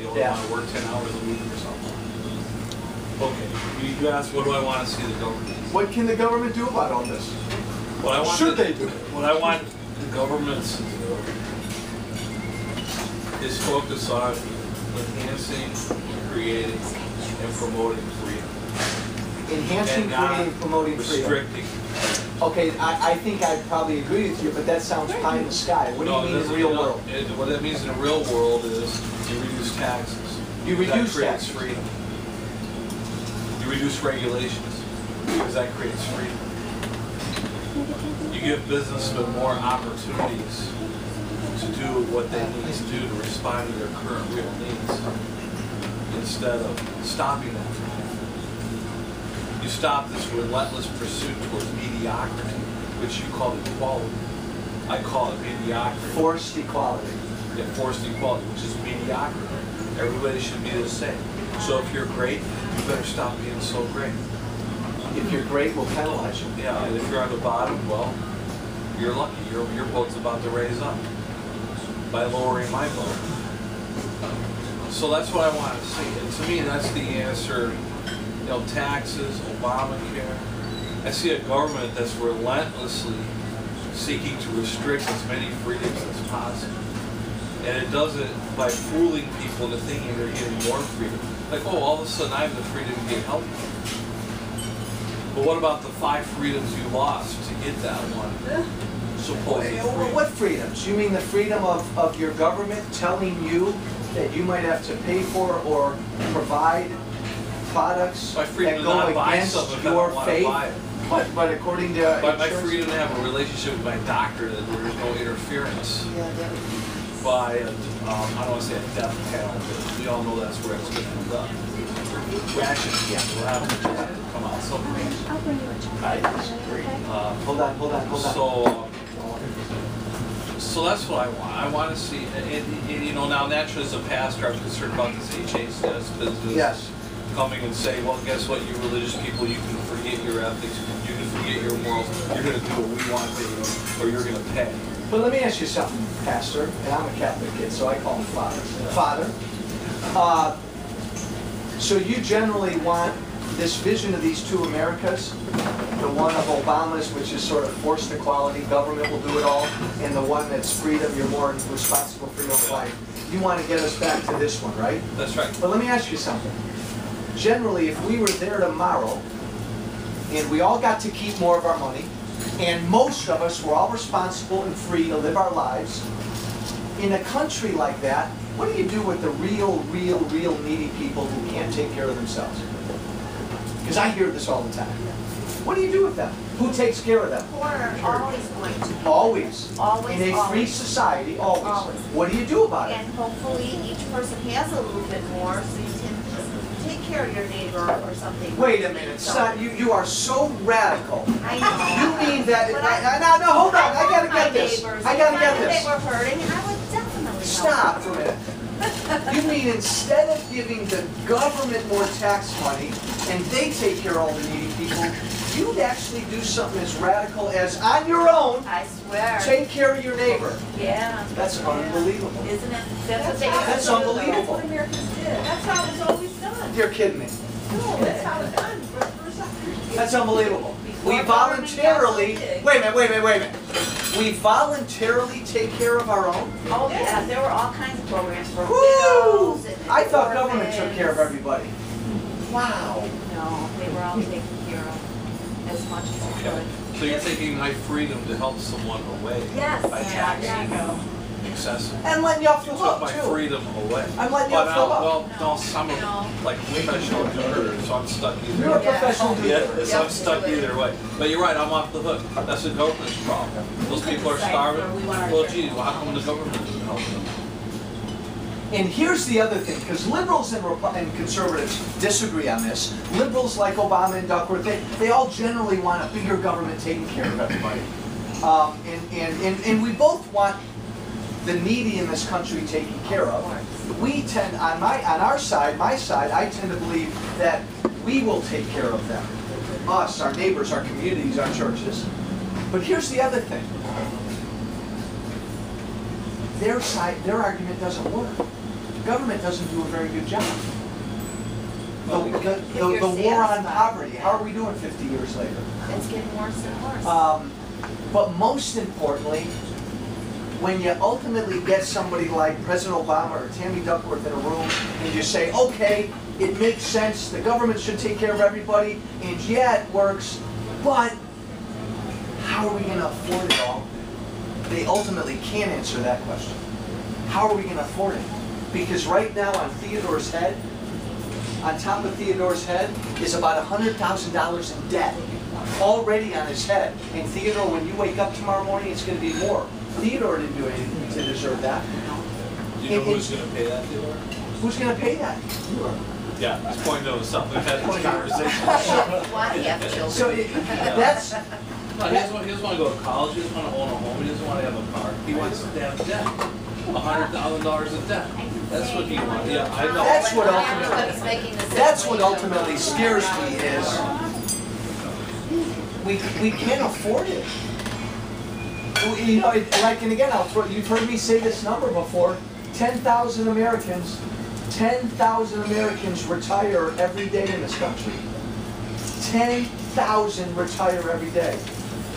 only want to work 10 hours a week or something. Okay, you asked what do I want to see the government do? What can the government do about all this? What I want Should they do? What I want the governments to do is focus on enhancing, creating, and promoting freedom. Enhancing, creating, promoting freedom. Restricting. Okay, I think I'd probably agree with you, but that sounds pie in the sky. What do you mean in the real world? What that means in the real world is you reduce taxes. You reduce that creates taxes. freedom. You reduce regulations because that creates freedom. You give businessmen more opportunities to do what they need to do to respond to their current real needs instead of stopping them. You stop this relentless pursuit towards mediocrity, which you call equality. I call it mediocrity. Forced equality. Yeah, forced equality, which is mediocrity. Everybody should be the same. So if you're great, you better stop being so great. If you're great, we'll penalize you. Yeah, and if you're on the bottom, well, you're lucky. Your boat's about to raise up by lowering my boat. So that's what I want to see. And to me, that's the answer. You know, taxes, Obamacare. I see a government that's relentlessly seeking to restrict as many freedoms as possible. And it does it by fooling people into thinking they're getting more freedom. Like, oh, all of a sudden I have the freedom to get health care. But what about the 5 freedoms you lost to get that one supposed freedom? What freedoms? You mean the freedom of your government telling you that you might have to pay for or provide products that go against your faith? But according to my freedom to have a relationship with my doctor that there's no interference by, I don't want to say a death panel, but we all know that's where it's going to end up. Ration camps will have to come out someday. I disagree. Hold on. So that's what I want. I want to see, and you know, now naturally as a pastor, I'm concerned about this HHS business. Yes. Coming and saying, well, guess what, you religious people, you can forget your ethics, you can forget your morals, you're going to do what we want to do, or you're going to pay. But let me ask you something, Pastor, and I'm a Catholic kid, so I call him Father. Father, so you generally want this vision of these two Americas, the one of Obama's, which is sort of forced equality, government will do it all, and the one that's freedom, you're more responsible for your own life. You want to get us back to this one, right? That's right. But let me ask you something. Generally, if we were there tomorrow, and we all got to keep more of our money, and most of us were all responsible and free to live our lives, in a country like that, what do you do with the real needy people who can't take care of themselves? Because I hear this all the time. What do you do with them? Who takes care of them? Poor are always going to be. Always. Always. In a free society, always. What do you do about it? And hopefully each person has a little bit more so you can take care of your neighbor or something. Wait a minute, son, you are so radical. I know. You mean that, no, hold on, I gotta get this. I gotta get this. If they were hurting, I would definitely Stop for a minute. You mean instead of giving the government more tax money and they take care of all the needy people, you'd actually do something as radical as on your own, I swear. take care of your neighbor. Yeah. That's unbelievable. Isn't it? That's That's unbelievable. That's what Americans did. That's how it was always done. You're kidding me. No, that's how it's done. That's unbelievable. We voluntarily, wait a minute. We voluntarily take care of our own? Oh yeah, there were all kinds of programs for Woo! widows and I thought government orphans. took care of everybody. Wow. No, they were all taken care of as much as they could. So you're taking my freedom to help someone away Yes. by taxing excessive. And letting you off the You hook, took my too. freedom away. I'm letting you off the hook. Well, no, I'm a like professional doer, so I'm stuck either You're a way. professional Yeah, doer. so I'm stuck either way. But you're right, I'm off the hook. That's the government's problem. Those people are starving. Well, gee, well, how come the government doesn't help them? And here's the other thing, because liberals and conservatives disagree on this. Liberals like Obama and Duckworth, they all generally want a bigger government taking care of everybody. And we both want the needy in this country taken care of. We tend, on our side, my side, I tend to believe that we will take care of them. Us, our neighbors, our communities, our churches. But here's the other thing. Their argument doesn't work. the government doesn't do a very good job. If you're The war on satisfied poverty, with how that, are we doing 50 years later? it's getting worse and worse. But most importantly, when you ultimately get somebody like President Obama or Tammy Duckworth in a room and you say, okay, it makes sense, the government should take care of everybody, and yeah, it works, but how are we going to afford it all? They ultimately can't answer that question. How are we going to afford it? Because right now on Theodore's head, on top of Theodore's head, is about $100,000 in debt already on his head. And Theodore, when you wake up tomorrow morning, it's going to be more. Theodore didn't do anything to deserve that. Do you know who's going to pay that, Theodore? Who's going to pay that? Yeah, just pointing out something. We've had this conversation. Why do you have children? So that's, No, he doesn't want to go to college. He doesn't want to own a home. He doesn't want to have a car. He wants to have debt. $100,000 of debt. That's what he wants. Yeah, I know. that's what ultimately scares me is we can't afford it. You know, like, and again, you've heard me say this number before, 10,000 Americans retire every day in this country. 10,000 retire every day.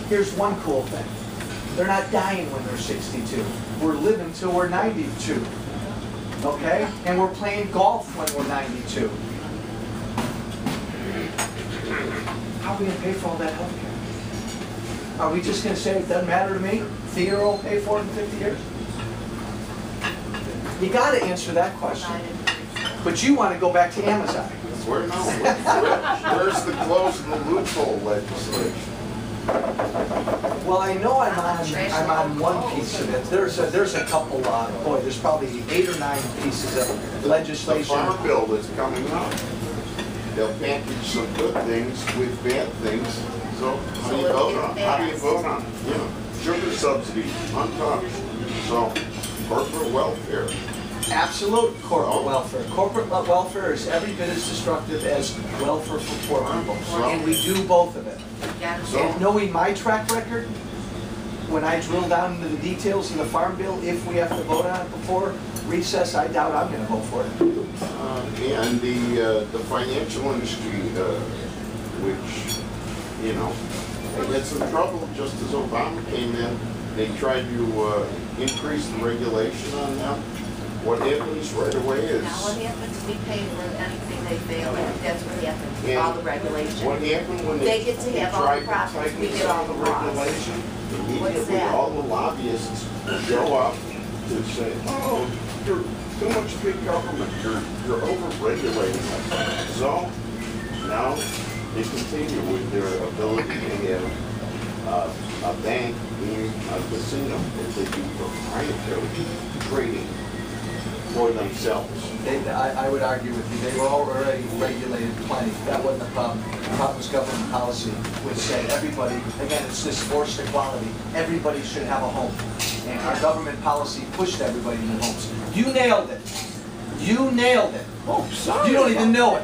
Here's one cool thing. They're not dying when they're 62. We're living till we're 92. Okay? And we're playing golf when we're 92. How are we going to pay for all that health care? Are we just going to say it doesn't matter to me? Theodore will pay for it in 50 years? You got to answer that question. But you want to go back to Amazon. Where's the closing the loophole legislation? Well, I know I'm on one piece of it. There's a couple, boy, there's probably 8 or 9 pieces of legislation. The farm bill that's coming up. They'll package some good things with bad things. So how do you vote on? How do you vote on? You know, sugar subsidies, untouched. So corporate welfare. Absolute corporate welfare. Corporate welfare is every bit as destructive as welfare for poor people. And we do both of it. And knowing my track record, when I drill down into the details of the farm bill, if we have to vote on it before recess, I doubt I'm going to vote for it. And the financial industry, which, you know, they had some trouble just as Obama came in. They tried to increase the regulation on them. What happens right away is... Now what happens, we pay for anything they fail at, that's what happens, all the regulation. What happened when They get to have all the profits, we get all the loss. regulation? What's Immediately, that? all the lobbyists go up to say, oh, you're too much big government, you're over-regulating us. So, now, they continue with their ability to have a bank being a casino if they do proprietary trading for themselves. I would argue with you, they were already regulated plenty. That wasn't the problem. The problem was government policy, which said everybody, again, it's this forced equality, everybody should have a home. And our government policy pushed everybody into homes. You nailed it. You nailed it. Oh, sorry. You don't even know it.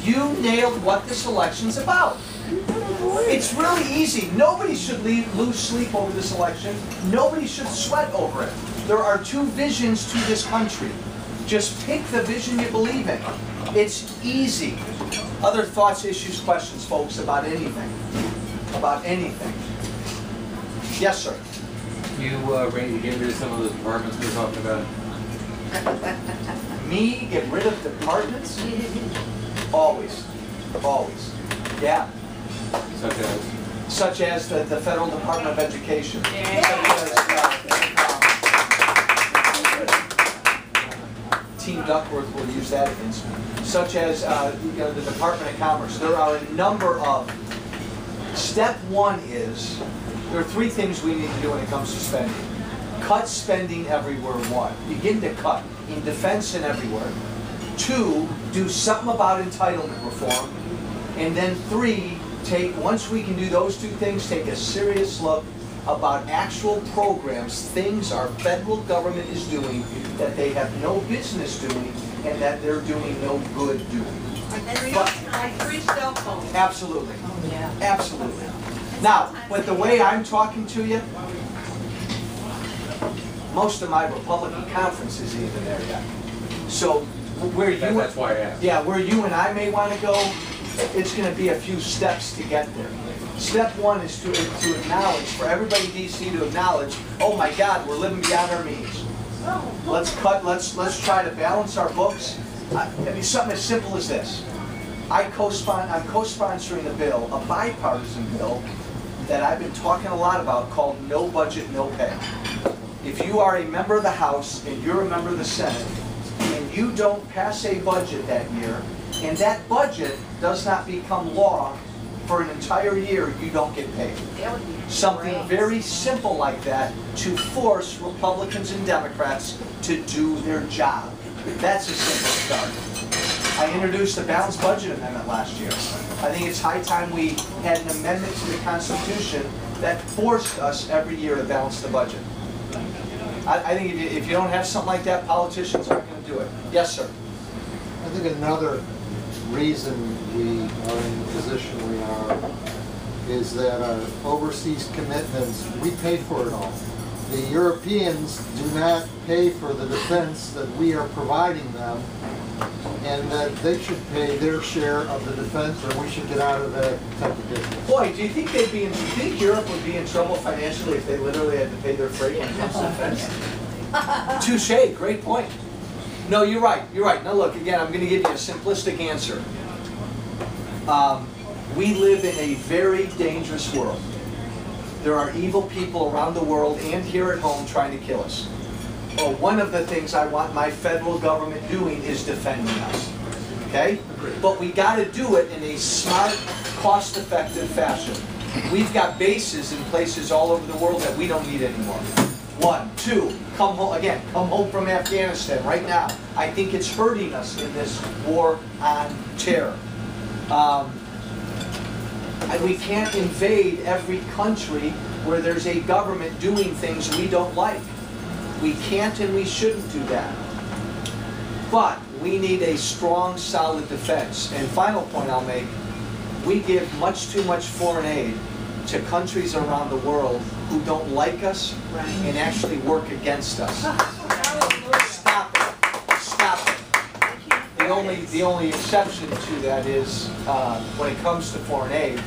You nailed what this election's about. It's really easy. Nobody should lose sleep over this election. Nobody should sweat over it. There are 2 visions to this country. Just pick the vision you believe in. It's easy. Other thoughts, issues, questions, folks, about anything. About anything. Yes, sir. You ready to get rid of some of those departments we were talking about? Me get rid of departments? Always. Always. Yeah. Such as the Federal Department of Education. Team Duckworth will use that against me. Such as the Department of Commerce. There are a number of. Step 1 is, there are 3 things we need to do when it comes to spending. Cut spending everywhere, 1. Begin to cut in defense and everywhere. 2, do something about entitlement reform. And then 3, once we can do those 2 things, take a serious look about actual programs, things our federal government is doing that they have no business doing and that they're doing no good doing. Like 3 cell phones. Absolutely. Yeah. Absolutely. Now, but the way I'm talking to you, most of my Republican conference isn't even there yet. So where you That's why I asked. yeah, where you and I may want to go, it's going to be a few steps to get there. Step one is to acknowledge, for everybody in DC to acknowledge, oh my God, we're living beyond our means. Let's try to balance our books. I mean, something as simple as this. I'm co-sponsoring a bill, a bipartisan bill, that I've been talking a lot about called No Budget, No Pay. If you are a member of the House and you're a member of the Senate, and you don't pass a budget that year, and that budget does not become law for an entire year, you don't get paid. Something very simple like that to force Republicans and Democrats to do their job. That's a simple start. I introduced a balanced budget amendment last year. I think it's high time we had an amendment to the Constitution that forced us every year to balance the budget. I think if you don't have something like that, politicians aren't going to do it. Yes, sir. I think another reason we are in the position we are is that our overseas commitments, we pay for it all. The Europeans do not pay for the defense that we are providing them, and that they should pay their share of the defense, or we should get out of that type of business. Boy, do you think Europe would be in trouble financially if they literally had to pay their freight when it comes to defense? Touche, great point. No, you're right, you're right. Now look, again, I'm going to give you a simplistic answer. We live in a very dangerous world. There are evil people around the world and here at home trying to kill us. Well, one of the things I want my federal government doing is defending us. Okay? But we got to do it in a smart, cost-effective fashion. We've got bases in places all over the world that we don't need anymore. 1, 2, come home from Afghanistan right now. I think it's hurting us in this war on terror. We can't invade every country where there's a government doing things we don't like. We can't and we shouldn't do that. But we need a strong, solid defense. And final point I'll make, we give much too much foreign aid to countries around the world who don't like us and actually work against us. Stop it. Stop it. The only exception to that is when it comes to foreign aid,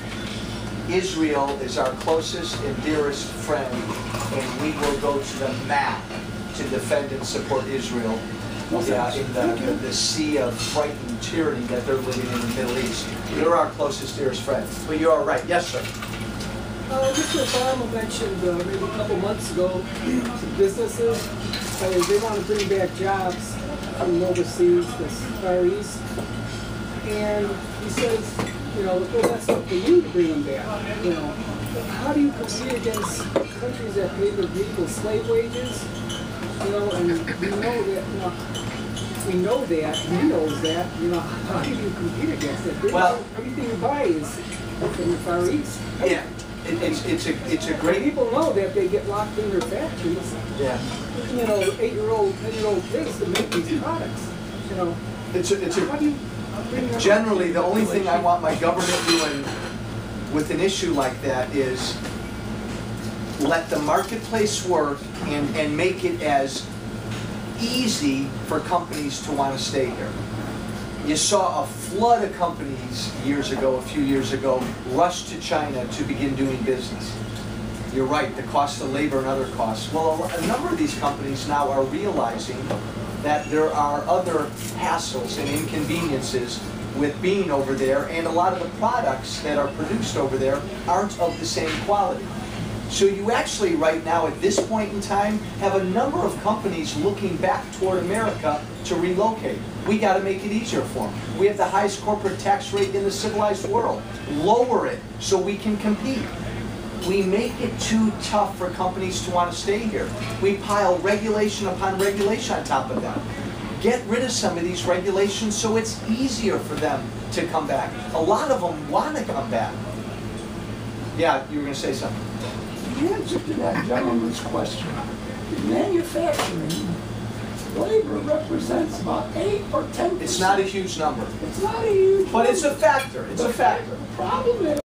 Israel is our closest and dearest friend, and we will go to the mat to defend and support Israel in the sea of frightened tyranny that they're living in the Middle East. They're our closest, dearest friend. But you are right. Yes, sir. Mr. Obama mentioned maybe a couple months ago some businesses, they want to bring back jobs from overseas, the Far East, and he says, well, that's up to you to bring them back. How do you compete against countries that pay their people slave wages? And we know that, he knows that. How do you compete against it? Well, everything you buy is from the Far East. Yeah. It's a great. People know that they get locked in their factories. Yeah. 8-year-old, 10-year-old kids to make these products. How do you generally, the only thing I want my government doing with an issue like that is let the marketplace work and make it as easy for companies to want to stay here. You saw a flood of companies a few years ago, rush to China to begin doing business. You're right, the cost of labor and other costs. Well, a number of these companies now are realizing that there are other hassles and inconveniences with being over there, and a lot of the products that are produced over there aren't of the same quality. So you actually, right now, at this point in time, have a number of companies looking back toward America to relocate. We got to make it easier for them. We have the highest corporate tax rate in the civilized world. Lower it so we can compete. We make it too tough for companies to want to stay here. We pile regulation upon regulation on top of that. Get rid of some of these regulations so it's easier for them to come back. A lot of them want to come back. Yeah, you were going to say something. The answer to that gentleman's question, manufacturing labor represents about 8 or 10%. It's not a huge number. It's not a huge But number. it's a factor. It's a factor. The problem is